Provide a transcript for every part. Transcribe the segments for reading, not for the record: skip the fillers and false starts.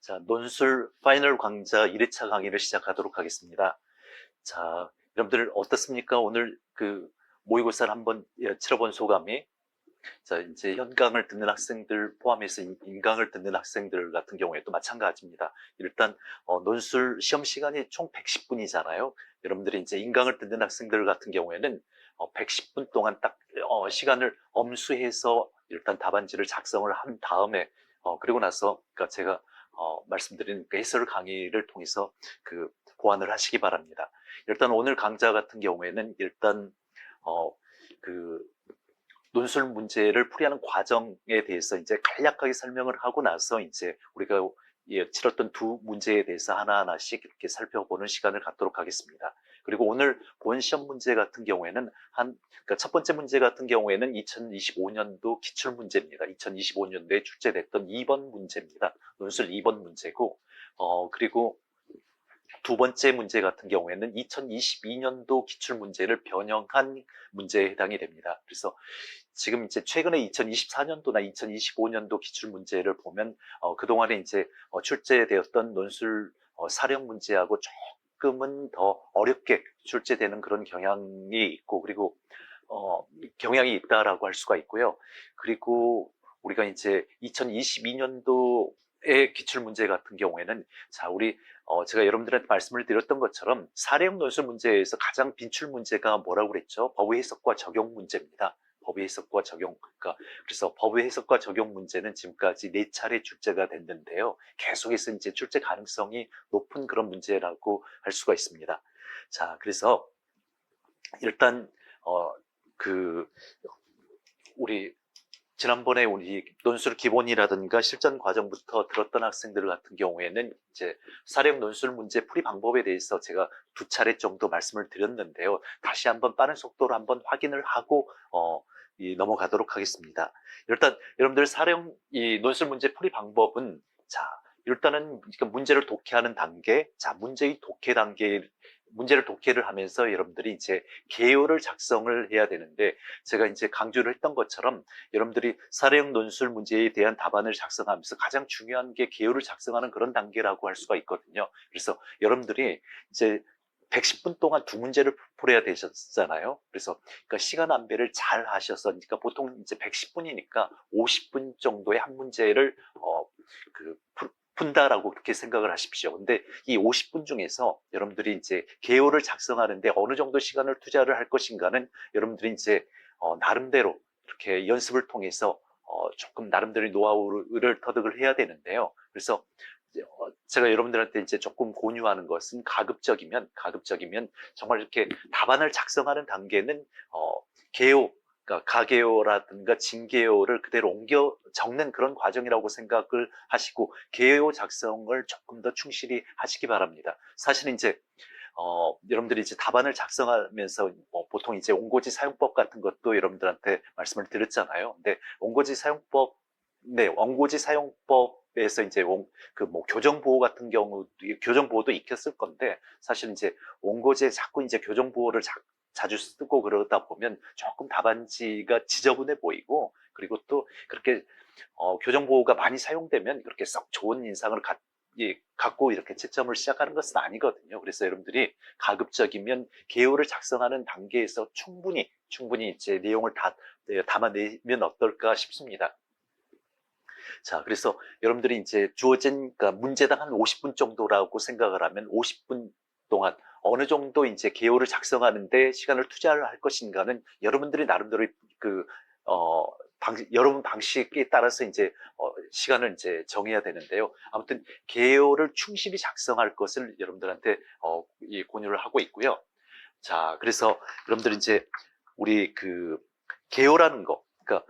자, 논술 파이널 강좌 1회차 강의를 시작하도록 하겠습니다. 자, 여러분들 어떻습니까? 오늘 모의고사를 한번 치러본 소감이, 자, 이제 현강을 듣는 학생들 포함해서 인강을 듣는 학생들 같은 경우에도 마찬가지입니다. 일단, 논술 시험 시간이 총 110분이잖아요. 여러분들이 이제 인강을 듣는 학생들 같은 경우에는 110분 동안 딱, 시간을 엄수해서 일단 답안지를 작성을 한 다음에, 그리고 나서, 그러니까 제가 말씀드린 그 해설 강의를 통해서 보완을 하시기 바랍니다. 일단 오늘 강좌 같은 경우에는 일단 어, 그 논술 문제를 풀이하는 과정에 대해서 이제 간략하게 설명을 하고 나서 이제 우리가 치렀던 두 문제에 대해서 하나하나씩 이렇게 살펴보는 시간을 갖도록 하겠습니다. 그리고 오늘 본 시험 문제 같은 경우에는 그러니까 첫 번째 문제 같은 경우에는 2025년도 기출 문제입니다. 2025년도에 출제됐던 2번 문제입니다. 논술 2번 문제고, 그리고 두 번째 문제 같은 경우에는 2022년도 기출 문제를 변형한 문제에 해당이 됩니다. 그래서 지금 이제 최근에 2024년도나 2025년도 기출 문제를 보면 그동안에 이제 출제되었던 논술 사령 문제하고 조금은 더 어렵게 출제되는 그런 경향이 있고, 그리고 경향이 있다라고 할 수가 있고요. 그리고 우리가 이제 2022년도의 기출 문제 같은 경우에는, 자, 제가 여러분들한테 말씀을 드렸던 것처럼 사례형 논술 문제에서 가장 빈출 문제가 뭐라고 그랬죠? 법의 해석과 적용 문제입니다. 법의 해석과 적용. 그러니까 그래서 법의 해석과 적용 문제는 지금까지 4차례 출제가 됐는데요. 계속해서 이제 출제 가능성이 높은 그런 문제라고 할 수가 있습니다. 자, 그래서 일단 그 우리 지난번에 우리 논술 기본이라든가 실전 과정부터 들었던 학생들 같은 경우에는 이제 사례형 논술 문제 풀이 방법에 대해서 제가 2차례 정도 말씀을 드렸는데요. 다시 한번 빠른 속도로 한번 확인을 하고 넘어가도록 하겠습니다. 일단 여러분들 사례형 이 논술 문제 풀이 방법은, 자, 일단은 문제를 독해하는 단계, 자, 문제를 독해를 하면서 여러분들이 이제 개요를 작성을 해야 되는데, 제가 이제 강조를 했던 것처럼 여러분들이 사례형 논술 문제에 대한 답안을 작성하면서 가장 중요한 게 개요를 작성하는 그런 단계라고 할 수가 있거든요. 그래서 여러분들이 이제 110분 동안 두 문제를 풀어야 되셨잖아요. 그래서 그러니까 시간 안배를 잘 하셔서, 그러니까 보통 이제 110분이니까 50분 정도의 한 문제를 푼다라고 그렇게 생각을 하십시오. 근데 이 50분 중에서 여러분들이 이제 개요를 작성하는데 어느 정도 시간을 투자를 할 것인가는 여러분들이 이제 나름대로 이렇게 연습을 통해서 조금 나름대로 노하우를 터득을 해야 되는데요. 그래서 제가 여러분들한테 이제 조금 권유하는 것은 가급적이면 정말 이렇게 답안을 작성하는 단계는 개요, 그러니까 가개요라든가 진개요를 그대로 옮겨 적는 그런 과정이라고 생각을 하시고 개요 작성을 조금 더 충실히 하시기 바랍니다. 사실 이제 여러분들이 이제 답안을 작성하면서 보통 이제 원고지 사용법 같은 것도 여러분들한테 말씀을 드렸잖아요. 근데 원고지 사용법에서 이제 교정 보호 같은 경우, 교정 보호도 익혔을 건데, 사실 이제 원고지에 자꾸 이제 교정 보호를 자주 쓰고 그러다 보면 조금 답안지가 지저분해 보이고, 그리고 또 그렇게 교정 보호가 많이 사용되면 그렇게 썩 좋은 인상을 갖고 이렇게 채점을 시작하는 것은 아니거든요. 그래서 여러분들이 가급적이면 개요를 작성하는 단계에서 충분히 이제 내용을 담아내면 어떨까 싶습니다. 자, 그래서 여러분들이 이제 주어진, 그러니까 문제당 한 50분 정도라고 생각을 하면 50분 동안 어느 정도 이제 개요를 작성하는데 시간을 투자를 할 것인가는 여러분들이 나름대로 여러분 방식에 따라서 이제 시간을 이제 정해야 되는데요. 아무튼 개요를 충실히 작성할 것을 여러분들한테 권유를 하고 있고요. 자, 그래서 여러분들 이제 우리 개요라는 거, 그러니까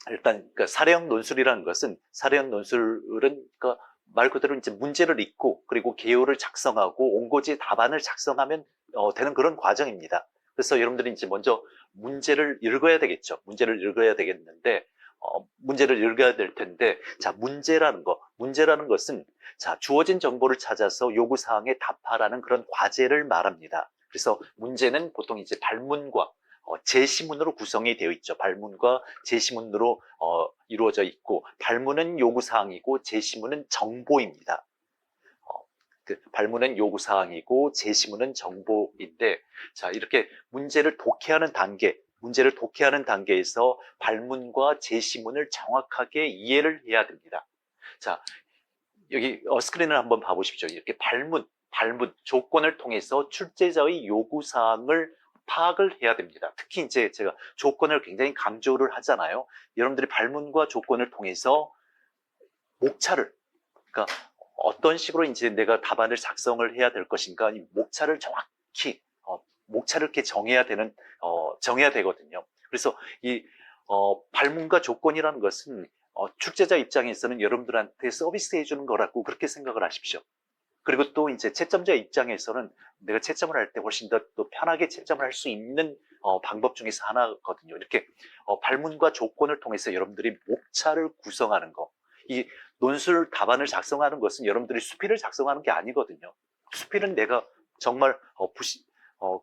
일단 사례형 논술이라는 것은, 사례형 논술은 말 그대로 이제 문제를 읽고 그리고 개요를 작성하고 원고지 답안을 작성하면 되는 그런 과정입니다. 그래서 여러분들이 이제 먼저 문제를 읽어야 되겠죠. 문제를 읽어야 되겠는데 문제를 읽어야 될 텐데, 자, 문제라는 것은, 자, 주어진 정보를 찾아서 요구 사항에 답하라는 그런 과제를 말합니다. 그래서 문제는 보통 이제 발문과 제시문으로 구성이 되어 있죠. 발문과 제시문으로 이루어져 있고, 발문은 요구사항이고 제시문은 정보입니다. 발문은 요구사항이고 제시문은 정보인데, 자, 이렇게 문제를 독해하는 단계에서 발문과 제시문을 정확하게 이해를 해야 됩니다. 자, 여기 스크린을 한번 봐보십시오. 이렇게 발문, 조건을 통해서 출제자의 요구사항을 파악을 해야 됩니다. 특히 이제 제가 조건을 굉장히 강조를 하잖아요. 여러분들이 발문과 조건을 통해서 목차를, 그러니까 어떤 식으로 이제 내가 답안을 작성을 해야 될 것인가, 이 목차를 정확히, 목차를 이렇게 정해야 되거든요. 그래서 이, 발문과 조건이라는 것은, 출제자 입장에서는 여러분들한테 서비스 해주는 거라고 그렇게 생각을 하십시오. 그리고 또 이제 채점자 입장에서는 내가 채점을 할 때 훨씬 더 또 편하게 채점을 할 수 있는 방법 중에서 하나거든요. 이렇게 발문과 조건을 통해서 여러분들이 목차를 구성하는 거. 이 논술 답안을 작성하는 것은 여러분들이 수필을 작성하는 게 아니거든요. 수필은 내가 정말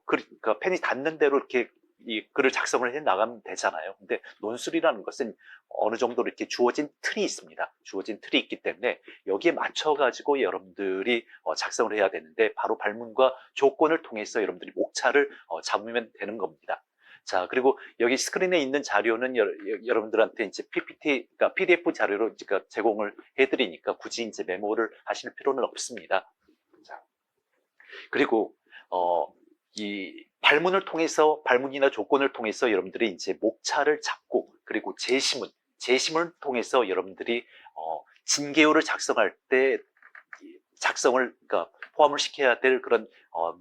그러니까 펜이 닿는 대로 이렇게 이 글을 작성을 해 나가면 되잖아요. 근데 논술이라는 것은 어느 정도 이렇게 주어진 틀이 있습니다. 주어진 틀이 있기 때문에 여기에 맞춰가지고 여러분들이 작성을 해야 되는데, 바로 발문과 조건을 통해서 여러분들이 목차를 잡으면 되는 겁니다. 자, 그리고 여기 스크린에 있는 자료는 여러분들한테 이제 PPT, 그러니까 PDF 자료로 제공을 해드리니까 굳이 이제 메모를 하실 필요는 없습니다. 자, 그리고 이 발문이나 조건을 통해서 여러분들이 이제 목차를 잡고, 그리고 제시문을 통해서 여러분들이 진개요를 작성할 때 그러니까 포함을 시켜야 될 그런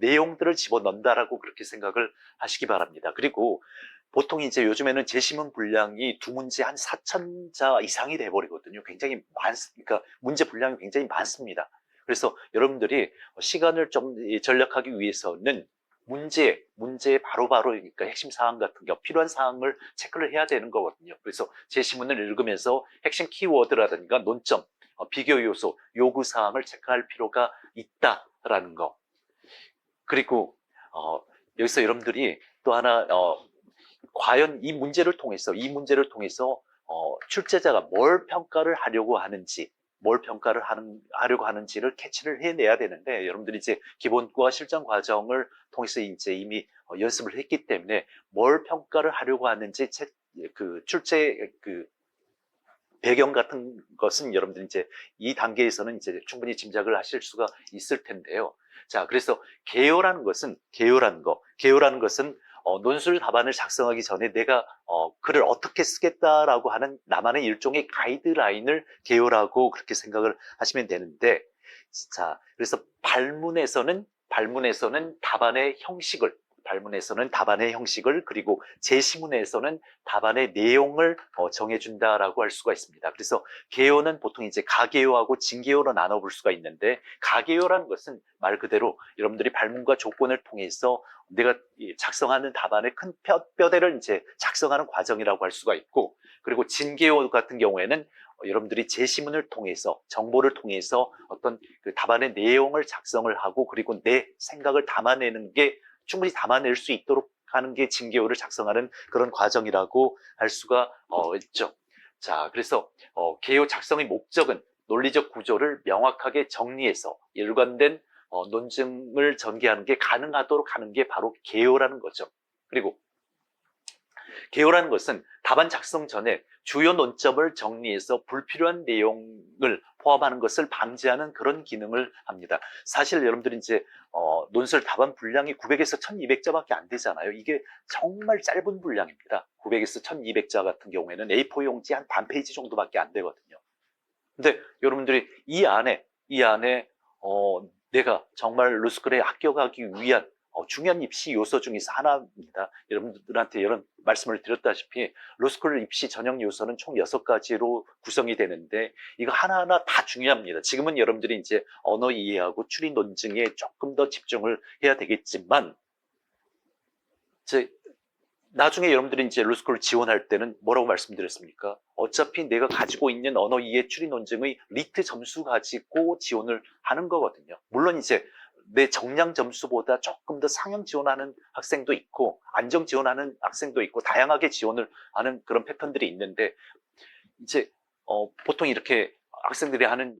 내용들을 집어넣는다라고 그렇게 생각을 하시기 바랍니다. 그리고 보통 이제 요즘에는 제시문 분량이 두 문제 한 4,000자 이상이 돼버리거든요. 그러니까 문제 분량이 굉장히 많습니다. 그래서 여러분들이 시간을 좀 절약하기 위해서는 문제 바로바로, 그러니까 핵심 사항 같은 거, 필요한 사항을 체크를 해야 되는 거거든요. 그래서 제시문을 읽으면서 핵심 키워드라든가 논점, 비교 요소, 요구 사항을 체크할 필요가 있다라는 거. 그리고 여기서 여러분들이 또 하나, 과연 이 문제를 통해서 출제자가 뭘 평가를 하려고 하는지를 캐치를 해내야 되는데, 여러분들이 이제 기본과 실전 과정을 통해서 이제 이미 연습을 했기 때문에 뭘 평가를 하려고 하는지 배경 같은 것은 여러분들이 이제 이 단계에서는 이제 충분히 짐작을 하실 수가 있을 텐데요. 자, 그래서 개요라는 것은 논술 답안을 작성하기 전에 내가 글을 어떻게 쓰겠다라고 하는 나만의 일종의 가이드라인을 개요라고 그렇게 생각을 하시면 되는데, 자, 그래서 발문에서는 답안의 형식을, 그리고 제시문에서는 답안의 내용을 정해준다라고 할 수가 있습니다. 그래서 개요는 보통 이제 가개요하고 진개요로 나눠볼 수가 있는데, 가개요라는 것은 말 그대로 여러분들이 발문과 조건을 통해서 내가 작성하는 답안의 큰 뼈대를 이제 작성하는 과정이라고 할 수가 있고, 그리고 진개요 같은 경우에는 여러분들이 제시문을 통해서, 정보를 통해서 어떤 그 답안의 내용을 작성을 하고, 그리고 내 생각을 충분히 담아낼 수 있도록 하는 게 진개요를 작성하는 그런 과정이라고 할 수가 있죠. 자, 그래서 개요 작성의 목적은 논리적 구조를 명확하게 정리해서 일관된 논증을 전개하는 게 가능하도록 하는 게 바로 개요라는 거죠. 그리고 개요라는 것은 답안 작성 전에 주요 논점을 정리해서 불필요한 내용을 포함하는 것을 방지하는 그런 기능을 합니다. 사실 여러분들이 이제 논술 답안 분량이 900에서 1200자밖에 안 되잖아요. 이게 정말 짧은 분량입니다. 900에서 1200자 같은 경우에는 A4 용지 한 반 페이지 정도밖에 안 되거든요. 근데 여러분들이 이 안에 내가 정말 로스쿨에 합격하기 위한 중요한 입시 요소 중에서 하나입니다. 여러분들한테 이런 말씀을 드렸다시피 로스쿨 입시 전형 요소는 총 6가지로 구성이 되는데, 이거 하나하나 다 중요합니다. 지금은 여러분들이 이제 언어 이해하고 추리 논증에 조금 더 집중을 해야 되겠지만, 나중에 여러분들이 이제 로스쿨을 지원할 때는 뭐라고 말씀드렸습니까? 어차피 내가 가지고 있는 언어 이해 추리 논증의 리트 점수 가지고 지원을 하는 거거든요. 물론 이제 내 정량 점수보다 조금 더 상향 지원하는 학생도 있고, 안정 지원하는 학생도 있고, 다양하게 지원을 하는 그런 패턴들이 있는데, 이제, 보통 이렇게 학생들이 하는